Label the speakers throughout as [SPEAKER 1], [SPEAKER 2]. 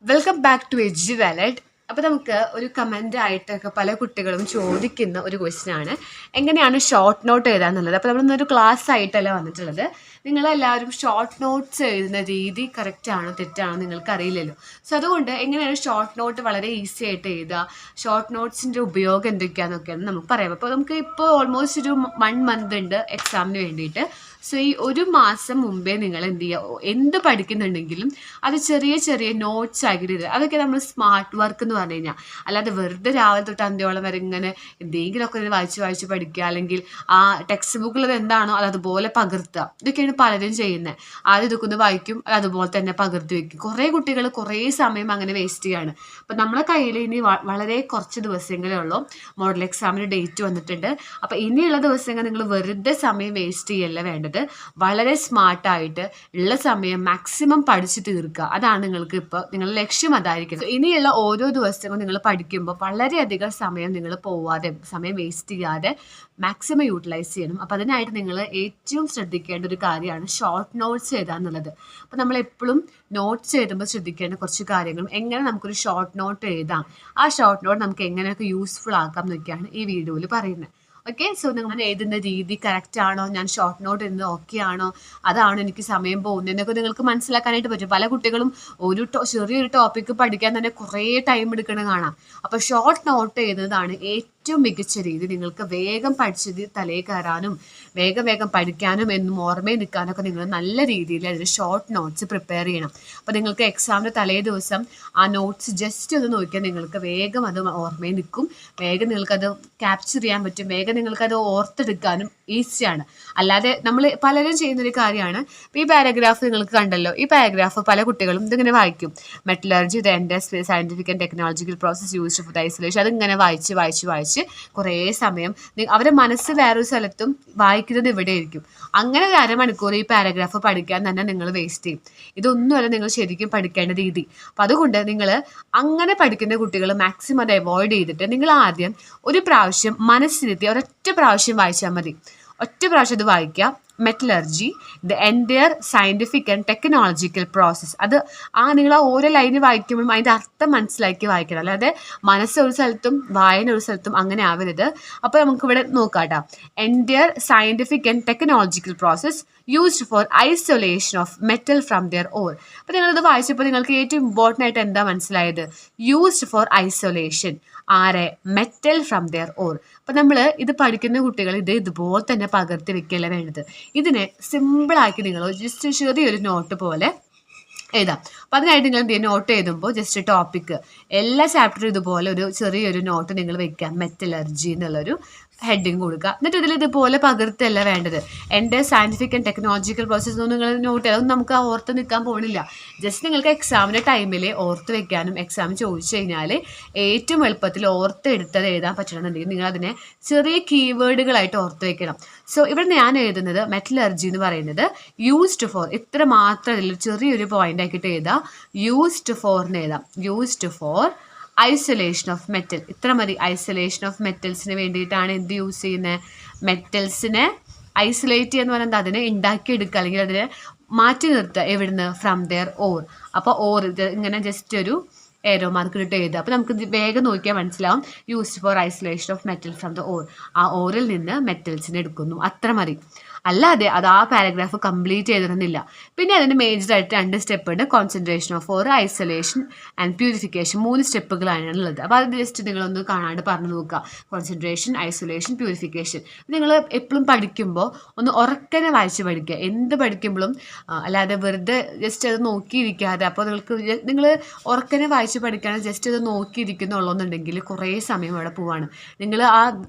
[SPEAKER 1] Welcome back to എജ് വാലറ്റ്. അപ്പോൾ നമുക്ക് ഒരു കമൻ്റ് ആയിട്ടൊക്കെ പല കുട്ടികളും ചോദിക്കുന്ന ഒരു ക്വസ്റ്റ്യൻ ആണ്, എങ്ങനെയാണ് ഷോർട്ട് നോട്ട് എഴുതാന്നുള്ളത്. അപ്പോൾ നമ്മളിന്നൊരു ക്ലാസ് ആയിട്ടല്ല വന്നിട്ടുള്ളത്. നിങ്ങളെല്ലാവരും ഷോർട്ട് നോട്ട്സ് എഴുതുന്ന രീതി കറക്റ്റാണോ തെറ്റാണോ നിങ്ങൾക്ക് അറിയില്ലല്ലോ. സോ അതുകൊണ്ട് എങ്ങനെയാണ് ഷോർട്ട് നോട്ട് വളരെ ഈസി ആയിട്ട് എഴുതുക, ഷോർട്ട് നോട്ട്സിൻ്റെ ഉപയോഗം എന്തൊക്കെയാണെന്നൊക്കെയാണ് നമുക്ക് പറയാം. അപ്പോൾ നമുക്ക് ഇപ്പോൾ ഓൾമോസ്റ്റ് ഒരു 1 മന്ത് ഉണ്ട് എക്സാമിന് വേണ്ടിയിട്ട്. സോ ഈ ഒരു മാസം മുമ്പേ നിങ്ങൾ എന്ത് ചെയ്യുക, എന്ത് പഠിക്കുന്നുണ്ടെങ്കിലും അത് ചെറിയ ചെറിയ നോട്ട്സ് ആക്കിയിട്ട് ഇടുക. അതൊക്കെ നമ്മൾ സ്മാർട്ട് വർക്ക് എന്ന് പറഞ്ഞു കഴിഞ്ഞാൽ, അല്ലാതെ വെറുതെ രാവിലെ തൊട്ട് അന്ത്യോളം വരെ ഇങ്ങനെ എന്തെങ്കിലുമൊക്കെ വായിച്ച് പഠിക്കുക, അല്ലെങ്കിൽ ആ ടെക്സ്റ്റ് ബുക്കിൽ എന്താണോ അത് അതുപോലെ പകർത്തുക. ഇതൊക്കെയാണ് പലരും ചെയ്യുന്നത്. ആദ്യം ഇതൊക്കെ ഒന്ന് വായിക്കും, അത് അതുപോലെ തന്നെ പകർത്തി വയ്ക്കും. കുറേ കുട്ടികൾ കുറേ സമയം അങ്ങനെ വേസ്റ്റ് ചെയ്യുകയാണ്. അപ്പം നമ്മളെ കയ്യിൽ ഇനി വളരെ കുറച്ച് ദിവസങ്ങളേ ഉള്ളൂ. മോഡൽ എക്സാമിന് ഡേറ്റ് വന്നിട്ടുണ്ട്. അപ്പം ഇനിയുള്ള ദിവസങ്ങൾ നിങ്ങൾ വെറുതെ സമയം വേസ്റ്റ് ചെയ്യല്ല വേണ്ടത്. വളരെ സ്മാർട്ടായിട്ട് ഉള്ള സമയം മാക്സിമം പഠിച്ച് തീർക്കുക. അതാണ് നിങ്ങൾക്ക് ഇപ്പോൾ നിങ്ങളുടെ ലക്ഷ്യം അതായിരിക്കും. ഇനിയുള്ള ഓരോ ദിവസവും നിങ്ങൾ പഠിക്കുമ്പോൾ വളരെയധികം സമയം നിങ്ങൾ പോവാതെ, സമയം വേസ്റ്റ് ചെയ്യാതെ മാക്സിമം യൂട്ടിലൈസ് ചെയ്യണം. അപ്പോൾ അതിനായിട്ട് നിങ്ങൾ ഏറ്റവും ശ്രദ്ധിക്കേണ്ട ഒരു കാര്യമാണ് ഷോർട്ട് നോട്ട്സ് എഴുതുക എന്നുള്ളത്. അപ്പോൾ നമ്മൾ എപ്പോഴും നോട്ട്സ് എഴുതുമ്പോൾ ശ്രദ്ധിക്കേണ്ട കുറച്ച് കാര്യങ്ങളും, എങ്ങനെ നമുക്കൊരു ഷോർട്ട് നോട്ട് എഴുതാം, ആ ഷോർട്ട് നോട്ട് നമുക്ക് എങ്ങനെയൊക്കെ യൂസ്ഫുൾ ആക്കാം എന്നൊക്കെയാണ് ഈ വീഡിയോയിൽ പറയുന്നത്. ഓക്കെ, സോ നിങ്ങൾ എഴുതുന്ന രീതി കറക്റ്റ് ആണോ, ഞാൻ ഷോർട്ട് നോട്ട് എഴുതുന്നത് ഓക്കെ ആണോ, അതാണോ എനിക്ക് സമയം പോകുന്നതെന്നൊക്കെ നിങ്ങൾക്ക് മനസ്സിലാക്കാനായിട്ട് പറ്റും. പല കുട്ടികളും ഒരു ചെറിയൊരു ടോപ്പിക്ക് പഠിക്കാൻ തന്നെ കുറേ ടൈം എടുക്കണം കാണാം. അപ്പോൾ ഷോർട്ട് നോട്ട് എഴുതുന്നതാണ് ഏറ്റവും മികച്ച രീതി. നിങ്ങൾക്ക് വേഗം പഠിച്ചത് തലയിൽ കയറാനും വേഗം പഠിക്കാനും എന്നും ഓർമ്മയിൽ നിൽക്കാനൊക്കെ നിങ്ങൾ നല്ല രീതിയിൽ അതിന് ഷോർട്ട് നോട്ട്സ് പ്രിപ്പയർ ചെയ്യണം. അപ്പോൾ നിങ്ങൾക്ക് എക്സാമിൻ്റെ തലേ ദിവസം ആ നോട്ട്സ് ജസ്റ്റ് ഒന്ന് നോക്കിയാൽ നിങ്ങൾക്ക് വേഗം അത് ഓർമ്മയിൽ നിൽക്കും, വേഗം നിങ്ങൾക്കത് ക്യാപ്ചർ ചെയ്യാൻ പറ്റും, വേഗം നിങ്ങൾക്കത് ഓർത്തെടുക്കാനും ഈസിയാണ്. അല്ലാതെ നമ്മൾ പലരും ചെയ്യുന്നൊരു കാര്യമാണ്, ഇപ്പോൾ ഈ പാരഗ്രാഫ് നിങ്ങൾക്ക് കണ്ടല്ലോ, ഈ പാരഗ്രാഫ് പല കുട്ടികളും ഇതിങ്ങനെ വായിക്കും. Metallurgy the ends scientific and technological process used for the isolation. അതിങ്ങനെ വായിച്ച് കുറേ സമയം അവരുടെ മനസ്സ് വേറൊരു സ്ഥലത്തും വായിക്കുന്നത് ഇവിടെ ആയിരിക്കും. അങ്ങനെ ഒരു അരമണിക്കൂർ ഈ പാരഗ്രാഫ് പഠിക്കാൻ തന്നെ നിങ്ങൾ വേസ്റ്റ് ചെയ്യും. ഇതൊന്നുമല്ല നിങ്ങൾ ശരിക്കും പഠിക്കേണ്ട രീതി. അപ്പം അതുകൊണ്ട് നിങ്ങൾ അങ്ങനെ പഠിക്കുന്ന കുട്ടികൾ മാക്സിമം അത് അവോയ്ഡ് ചെയ്തിട്ട് നിങ്ങൾ ആദ്യം ഒരു പ്രാവശ്യം മനസ്സിലെത്തി ഒരൊറ്റ പ്രാവശ്യം വായിച്ചാൽ മതി. ഒറ്റ പ്രാവശ്യം ഇത് വായിക്കുക. Metallurgy the entire scientific and technological process. അത് നിങ്ങൾ ഓരോ ലൈന് വായിക്കുമ്പോഴും അതിൻ്റെ അർത്ഥം മനസ്സിലാക്കി വായിക്കണം, അല്ലാതെ മനസ്സ് ഒരു സ്ഥലത്തും വായന ഒരു സ്ഥലത്തും അങ്ങനെ ആവരുത്. അപ്പോൾ നമുക്കിവിടെ നോക്കാം കേട്ടോ. Entire scientific and technological process used for isolation of metal from their ore. അപ്പോൾ നിങ്ങളിത് വായിച്ചപ്പോൾ നിങ്ങൾക്ക് ഏറ്റവും ഇമ്പോർട്ടൻ്റ് ആയിട്ട് എന്താ മനസ്സിലായത്? യൂസ്ഡ് ഫോർ ഐസൊലേഷൻ, ആരെ? Metal from their ore. അപ്പം നമ്മൾ ഇത് പഠിക്കുന്ന കുട്ടികൾ ഇതുപോലെ തന്നെ പകർത്തി വെക്കുകയല്ല വേണ്ടത്. ഇതിനെ സിമ്പിളാക്കി നിങ്ങൾ ജസ്റ്റ് ചെറിയൊരു നോട്ട് പോലെ എഴുതാം. അപ്പം അതിനായിട്ട് നിങ്ങൾ എന്ത് ചെയ്യുക, നോട്ട് എഴുതുമ്പോൾ ജസ്റ്റ് ടോപ്പിക്ക് എല്ലാ ചാപ്റ്ററും ഇതുപോലെ ഒരു ചെറിയൊരു നോട്ട് നിങ്ങൾ വെക്കുക. മെറ്റലർജി എന്നുള്ളൊരു ഹെഡിങ് കൊടുക്കുക. എന്നിട്ട് ഇതിൽ ഇതുപോലെ പകർത്തല്ല വേണ്ടത്. എൻ്റെ സയൻറ്റിഫിക് ആൻഡ് ടെക്നോളജിക്കൽ പ്രോസസ്സ് ഒന്നും നിങ്ങൾ നോട്ട് ചെയ്യുക, അതൊന്നും നമുക്ക് ഓർത്ത് നിൽക്കാൻ പോകുന്നില്ല. ജസ്റ്റ് നിങ്ങൾക്ക് എക്സാമിൻ്റെ ടൈമിൽ ഓർത്ത് വെക്കാനും എക്സാം ചോദിച്ചു കഴിഞ്ഞാൽ ഏറ്റവും എളുപ്പത്തിൽ ഓർത്ത് എടുത്തത് എഴുതാൻ പറ്റണമെന്നുണ്ടെങ്കിൽ നിങ്ങൾ അതിനെ ചെറിയ കീവേഡുകളായിട്ട് ഓർത്ത് വെക്കണം. സോ ഇവിടെ ഞാൻ എഴുതുന്നത് മെറ്റലർജി എന്ന് പറയുന്നത് യൂസ്ഡ് ഫോർ, ഇത്ര മാത്രം ഇതിൽ ചെറിയൊരു പോയിന്റ് ആക്കിയിട്ട് എഴുതാം. യൂസ്ഡ് ഫോറിന് എഴുതാം. Used for isolation of metal, ഇത്ര മതി. ഐസൊലേഷൻ ഓഫ് മെറ്റൽസിന് വേണ്ടിയിട്ടാണ് എന്ത് യൂസ് ചെയ്യുന്നത്? മെറ്റൽസിനെ ഐസൊലേറ്റ് ചെയ്യുക എന്ന് പറയുന്നത് അതിനെ ഉണ്ടാക്കിയെടുക്കുക, അല്ലെങ്കിൽ അതിനെ മാറ്റി നിർത്തുക. എവിടുന്ന്? From their ore. അപ്പോൾ ഓർ ഇങ്ങനെ ജസ്റ്റ് ഒരു ഏരോ മാർക്ക് ഇട്ട് എഴുതുക. അപ്പോൾ നമുക്ക് വേഗം നോക്കിയാൽ മനസ്സിലാവും. Used for isolation of metal from the ore, ആ ഓറിൽ നിന്ന് മെറ്റൽസിനെ എടുക്കുന്നു, അത്ര മതി. അല്ലാതെ അത് ആ പാരഗ്രാഫ് കംപ്ലീറ്റ് ചെയ്തിരുന്നില്ല. പിന്നെ അതിന് മേജറായിട്ട് 2 സ്റ്റെപ്പ് ഉണ്ട്. Concentration of or, isolation and purification, 3 സ്റ്റെപ്പുകളാണ് ഉള്ളത്. അപ്പോൾ അത് ജസ്റ്റ് നിങ്ങളൊന്ന് കാണാണ്ട് പറഞ്ഞു നോക്കുക. Concentration, isolation, purification. നിങ്ങൾ എപ്പോഴും പഠിക്കുമ്പോൾ ഒന്ന് ഉറക്കനെ വായിച്ച് പഠിക്കുക. എന്ത് പഠിക്കുമ്പോഴും അല്ലാതെ വെറുതെ ജസ്റ്റ് അത് നോക്കിയിരിക്കാതെ, അപ്പോൾ നിങ്ങൾ ഉറക്കനെ വായിച്ച് പഠിക്കുകയാണെങ്കിൽ ജസ്റ്റ് അത് നോക്കിയിരിക്കുന്നുള്ളൂന്നുണ്ടെങ്കിൽ കുറേ സമയം അവിടെ പോവാണ്. നിങ്ങൾ ആ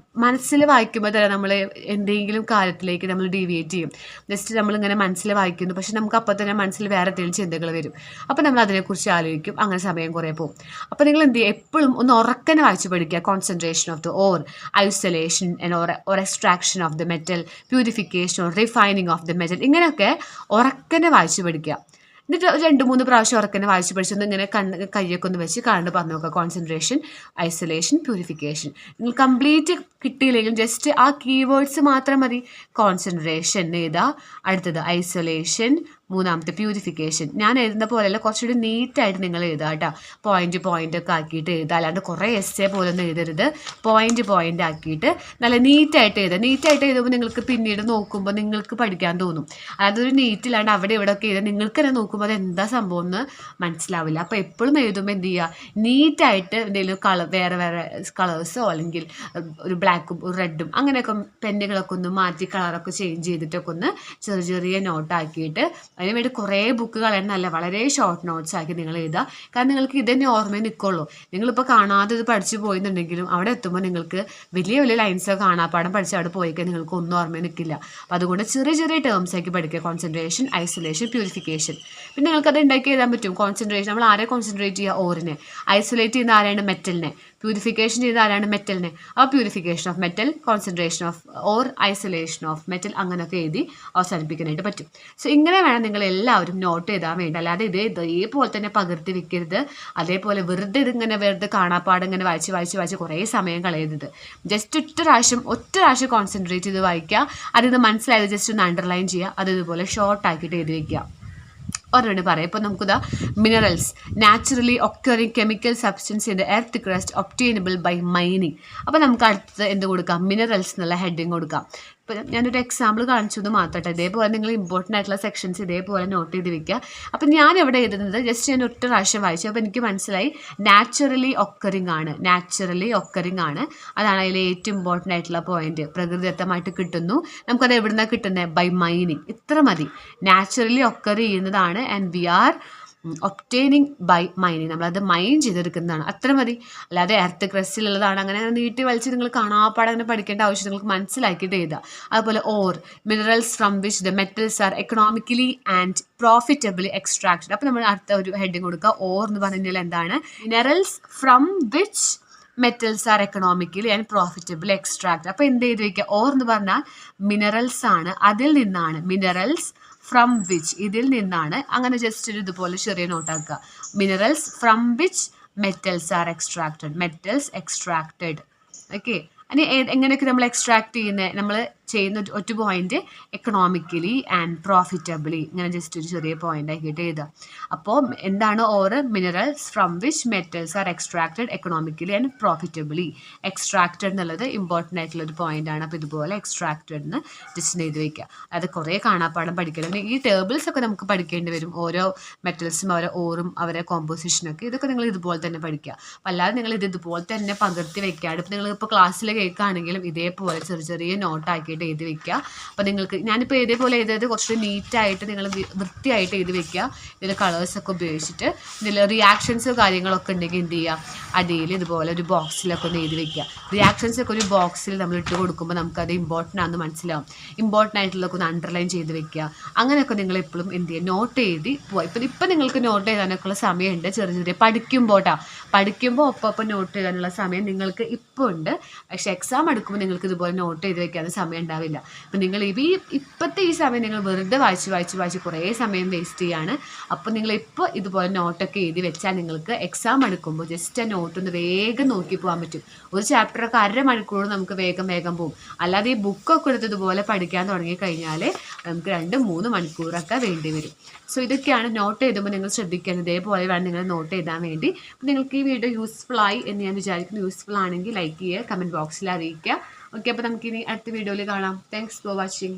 [SPEAKER 1] മനസ്സിൽ വായിക്കുമ്പോൾ തന്നെ നമ്മൾ എന്തെങ്കിലും കാര്യത്തിലേക്ക് നമ്മൾ ഡീവിയേറ്റ് ചെയ്യും. ജസ്റ്റ് നമ്മളിങ്ങനെ മനസ്സിൽ വായിക്കുന്നു, പക്ഷെ നമുക്ക് അപ്പോൾ തന്നെ മനസ്സിൽ വേറെ എന്തെങ്കിലും ചിന്തകൾ വരും. അപ്പോൾ നമ്മൾ അതിനെക്കുറിച്ച് ആലോചിക്കും, അങ്ങനെ സമയം കുറേ പോകും. അപ്പോൾ നിങ്ങൾ എന്ത് ചെയ്യുക, എപ്പോഴും ഒന്ന് ഉറക്കനെ വായിച്ച് പഠിക്കുക. Concentration of the or, isolation or extraction of the metal, purification or refining of the metal, ഇങ്ങനെയൊക്കെ ഉറക്കനെ വായിച്ച് പഠിക്കുക. എന്നിട്ട് 2-3 പ്രാവശ്യം ഉറക്കനെ വായിച്ച് പഠിച്ചൊന്ന് ഇങ്ങനെ കയ്യൊക്കെ ഒന്ന് വെച്ച് കണ്ട് പറഞ്ഞു നോക്കുക. Concentration, isolation, purification. നിങ്ങൾ കംപ്ലീറ്റ് കിട്ടിയില്ലെങ്കിലും ജസ്റ്റ് ആ കീവേഡ്സ് മാത്രം മതി. കോൺസെൻട്രേഷൻ എഴുതുക, അടുത്തത് ഐസൊലേഷൻ, മൂന്നാമത്തെ പ്യൂരിഫിക്കേഷൻ. ഞാൻ എഴുതുന്ന പോലെയല്ല, കുറച്ചുകൂടി നീറ്റായിട്ട് നിങ്ങൾ എഴുതുക കേട്ടോ. പോയിന്റ് ഒക്കെ ആക്കിയിട്ട് എഴുതുക, അല്ലാണ്ട് കുറേ എസ്സേ പോലെ ഒന്നും എഴുതരുത്. പോയിന്റ് ആക്കിയിട്ട് നല്ല നീറ്റായിട്ട് എഴുതുക. നീറ്റായിട്ട് എഴുതുമ്പോൾ നിങ്ങൾക്ക് പിന്നീട് നോക്കുമ്പോൾ നിങ്ങൾക്ക് പഠിക്കാൻ തോന്നും. അതൊരു നീറ്റില്ലാണ്ട് അവിടെ ഇവിടെ ഒക്കെ എഴുതുക, നിങ്ങൾക്ക് തന്നെ നോക്കുമ്പോൾ അത് എന്താ സംഭവം എന്ന് മനസ്സിലാവില്ല. അപ്പോൾ എപ്പോഴും എഴുതുമ്പോൾ എന്ത് ചെയ്യുക, നീറ്റായിട്ട് എന്തെങ്കിലും വേറെ കളേഴ്സോ അല്ലെങ്കിൽ ഒരു ബ്ലാക്കും ഒരു റെഡും അങ്ങനെയൊക്കെ പെന്നുകളൊക്കെ ഒന്ന് മാറ്റി കളറൊക്കെ ചേഞ്ച് ചെയ്തിട്ടൊക്കെ ഒന്ന് ചെറിയ നോട്ടാക്കിയിട്ട്, അതിന് വേണ്ടി കുറേ ബുക്ക് കളയുന്നതല്ല, വളരെ ഷോർട്ട് നോട്ട്സ് ആക്കി നിങ്ങൾ എഴുതുക. കാരണം നിങ്ങൾക്ക് ഇതന്നെ ഓർമ്മയിൽ നിൽക്കുള്ളൂ. നിങ്ങളിപ്പോൾ കാണാതെ ഇത് പഠിച്ചു പോയെന്നുണ്ടെങ്കിലും അവിടെ എത്തുമ്പോൾ നിങ്ങൾക്ക് വലിയ ലൈൻസൊക്കെ കാണാപ്പാടം പഠിച്ച് അവിടെ പോയിക്കാൻ നിങ്ങൾക്ക് ഒന്നും ഓർമ്മയിൽ നിൽക്കില്ല. അപ്പോൾ അതുകൊണ്ട് ചെറിയ ടേംസ് ആക്കി പഠിക്കുക. Concentration, isolation, purification. പിന്നെ നിങ്ങൾക്കത് ഉണ്ടാക്കി എഴുതാൻ പറ്റും. കോൺസെൻട്രേഷൻ നമ്മൾ ആരെ കോൺസെൻട്രേറ്റ് ചെയ്യുക, ഓറിനെ. ഐസൊലേറ്റ് ചെയ്യുന്ന ആരാണ്, മെറ്റലിനെ. പ്യൂരിഫിക്കേഷൻ ചെയ്ത ആരാണ്, മെറ്റലിനെ. ആ purification of metal, concentration of or, isolation of metal, അങ്ങനെയൊക്കെ എഴുതി അവസാനിപ്പിക്കാനായിട്ട് പറ്റും. സോ ഇങ്ങനെ വേണം നിങ്ങൾ എല്ലാവരും നോട്ട് എഴുതാൻ വേണ്ടി. അല്ലാതെ ഇതേപോലെ തന്നെ പകർത്തി വെക്കരുത്. അതേപോലെ വെറുതെ കാണാപ്പാട് ഇങ്ങനെ വായിച്ച് കുറേ സമയം കളയരുത്. ജസ്റ്റ് ഒറ്റ പ്രാവശ്യം കോൺസെൻട്രേറ്റ് ചെയ്ത് വായിക്കുക. അതിത് മനസ്സിലായത് ജസ്റ്റ് ഒന്ന് അണ്ടർലൈൻ ചെയ്യുക. അത് ഇതുപോലെ ഷോർട്ട് ആക്കിയിട്ട് എഴുതി വയ്ക്കുക. ഒരെണ്ണം പറയാം. ഇപ്പോൾ നമുക്കിതാ minerals, naturally occurring chemical substance in the earth crust obtainable by mining. അപ്പോൾ നമുക്ക് അടുത്ത് എന്ത് കൊടുക്കാം, മിനറൽസ് എന്നുള്ള ഹെഡിങ് കൊടുക്കാം. ഇപ്പോൾ ഞാനൊരു എക്സാമ്പിൾ കാണിച്ചു എന്ന് മാത്രം. ഇതേപോലെ നിങ്ങൾ ഇമ്പോർട്ടൻ്റ് ആയിട്ടുള്ള സെക്ഷൻസ് ഇതേപോലെ നോട്ട് ചെയ്ത് വെക്കുക. അപ്പം ഞാൻ എവിടെ എഴുതുന്നത് ജസ്റ്റ് ഞാൻ ഒറ്റ പ്രാവശ്യം വായിച്ചു. അപ്പോൾ എനിക്ക് മനസ്സിലായി നാച്ചുറലി ഒക്കറിങ് ആണ്. അതാണ് അതിലെ ഏറ്റവും ഇമ്പോർട്ടൻ്റ് ആയിട്ടുള്ള പോയിന്റ്. പ്രകൃതിദത്തമായിട്ട് കിട്ടുന്നു. നമുക്കത് എവിടെ നിന്നാണ് കിട്ടുന്നത്, ബൈ മൈനിങ്. ഇത്ര മതി. നാച്ചുറലി ഒക്കർ ചെയ്യുന്നതാണ് and we are obtaining by mining. നമ്മളത് മൈൻ ചെയ്തെടുക്കുന്നതാണ്. അത്ര മതി. അല്ലാതെ എർത്ത് ക്രസ്റ്റിലുള്ളതാണ് അങ്ങനെ നീട്ടി വലിച്ച് നിങ്ങൾ കാണാപ്പാടെ അങ്ങനെ പഠിക്കേണ്ട ആവശ്യം നിങ്ങൾക്ക് മനസ്സിലാക്കിയിട്ട് എഴുതുക. അതുപോലെ or, minerals from which the metals are economically and profitably extracted. അപ്പോൾ നമ്മൾ അടുത്ത ഒരു ഹെഡിങ് കൊടുക്കുക. ഓർ എന്ന് പറഞ്ഞാൽ എന്താണ്, minerals from which metals R economically and profitable extract. അപ്പോൾ എന്ത് ചെയ്ത് വയ്ക്കുക, ഓർ എന്ന് പറഞ്ഞാൽ മിനറൽസ് ആണ്, അതിൽ നിന്നാണ്. മിനറൽസ് ഫ്രം വിച്ച്, ഇതിൽ നിന്നാണ്. അങ്ങനെ ജസ്റ്റ് ഒരു ഇതുപോലെ ചെറിയ നോട്ടാക്കുക. Minerals from which metals are extracted. Okay. ഇനി എങ്ങനെയൊക്കെ നമ്മൾ എക്സ്ട്രാക്ട് ചെയ്യുന്നത്, നമ്മൾ ചെയ്യുന്ന ഒറ്റ പോയിന്റ് എക്കണോമിക്കലി ആൻഡ് പ്രോഫിറ്റബിളി, ഇങ്ങനെ ജസ്റ്റ് ഒരു ചെറിയ പോയിന്റ് ആക്കിയിട്ട് എഴുതുക. അപ്പോൾ എന്താണ് ore, minerals from which metals are extracted economically and profitably. Extracted എന്നുള്ളത് ഇമ്പോർട്ടൻ്റ് ആയിട്ടുള്ള ഒരു പോയിന്റ് ആണ്. അപ്പോൾ ഇതുപോലെ എക്സ്ട്രാക്റ്റഡ് എന്ന് ജസ്റ്റ് എഴുതി വയ്ക്കുക. അത് കുറേ കാണാപ്പാടം പഠിക്കണം. ഈ ടേബിൾസ് ഒക്കെ നമുക്ക് പഠിക്കേണ്ടി വരും. ഓരോ മെറ്റൽസും അവരെ ഓറും അവരെ കോമ്പോസിഷനൊക്കെ ഇതൊക്കെ നിങ്ങൾ ഇതുപോലെ തന്നെ പഠിക്കുക. അപ്പോൾ അല്ലാതെ നിങ്ങൾ ഇതുപോലെ തന്നെ പകർത്തി വെക്കാണ്ട്, ഇപ്പോൾ നിങ്ങളിപ്പോൾ ക്ലാസ്സിൽ കേൾക്കുകയാണെങ്കിലും ഇതേപോലെ ചെറിയ നോട്ടാക്കി എഴുതി വെക്കുക. അപ്പോൾ നിങ്ങൾക്ക് ഞാനിപ്പോൾ ഇതേപോലെ എഴുതിയത് കുറച്ചുകൂടി നീറ്റായിട്ട് നിങ്ങൾ വൃത്തിയായിട്ട് എഴുതി വെക്കുക. ഇതിൽ കളേഴ്സൊക്കെ ഉപയോഗിച്ചിട്ട് ഇതിൽ റിയാക്ഷൻസോ കാര്യങ്ങളൊക്കെ ഉണ്ടെങ്കിൽ എന്ത് ചെയ്യുക, അടിയിൽ ഇതുപോലെ ഒരു ബോക്സിലൊക്കെ ഒന്ന് എഴുതി വെക്കുക. റിയാക്ഷൻസ് ഒക്കെ ഒരു ബോക്സിൽ നമ്മൾ ഇട്ട് കൊടുക്കുമ്പോൾ നമുക്കത് ഇമ്പോർട്ടൻ്റ് ആണെന്ന് മനസ്സിലാവും. ഇമ്പോർട്ടൻ്റ് ആയിട്ടുള്ളതൊക്കെ ഒന്ന് അണ്ടർലൈൻ ചെയ്ത് വെക്കുക. അങ്ങനെയൊക്കെ നിങ്ങൾ എപ്പോഴും എന്ത് ചെയ്യുക, നോട്ട് എഴുതി പോയി. ഇപ്പം നിങ്ങൾക്ക് നോട്ട് എഴുതാനൊക്കെ ഉള്ള സമയമുണ്ട്. ചെറിയ പഠിക്കുമ്പോൾ ഒപ്പം നോട്ട് എഴുതാനുള്ള സമയം നിങ്ങൾക്ക് ഇപ്പോൾ ഉണ്ട്. പക്ഷേ എക്സാം എടുക്കുമ്പോൾ നിങ്ങൾക്ക് ഇതുപോലെ നോട്ട് ചെയ്ത് വെക്കാനും സമയം ഉണ്ടാവില്ല. അപ്പം നിങ്ങൾ ഇപ്പോഴത്തെ ഈ സമയം നിങ്ങൾ വെറുതെ വായിച്ച് കുറേ സമയം വേസ്റ്റ് ചെയ്യാണ്. അപ്പോൾ നിങ്ങളിപ്പോൾ ഇതുപോലെ നോട്ടൊക്കെ എഴുതി വെച്ചാൽ നിങ്ങൾക്ക് എക്സാം എടുക്കുമ്പോൾ ജസ്റ്റ് ആ നോട്ട് ഒന്ന് വേഗം നോക്കി പോകാൻ പറ്റും. ഒരു ചാപ്റ്ററൊക്കെ 1/2 മണിക്കൂർ നമുക്ക് വേഗം പോകും. അല്ലാതെ ഈ ബുക്കൊക്കെ എടുത്തതുപോലെ പഠിക്കാൻ തുടങ്ങിക്കഴിഞ്ഞാൽ നമുക്ക് 2-3 മണിക്കൂറൊക്കെ വേണ്ടി വരും. സോ ഇതൊക്കെയാണ് നോട്ട് എഴുതുമ്പോൾ നിങ്ങൾ ശ്രദ്ധിക്കുന്നത്. ഇതേപോലെ വേണം നിങ്ങൾ നോട്ട് എഴുതാൻ വേണ്ടി. അപ്പോൾ നിങ്ങൾക്ക് ഈ വീഡിയോ യൂസ്ഫുൾ ആയി എന്ന് ഞാൻ വിചാരിക്കുന്നു. യൂസ്ഫുൾ ആണെങ്കിൽ ലൈക്ക് ചെയ്യുക, കമൻറ്റ് ബോക്സിൽ അറിയിക്കുക. ഓക്കെ. അപ്പോൾ നമുക്കിനി അടുത്ത വീഡിയോയിൽ കാണാം. Thanks for watching.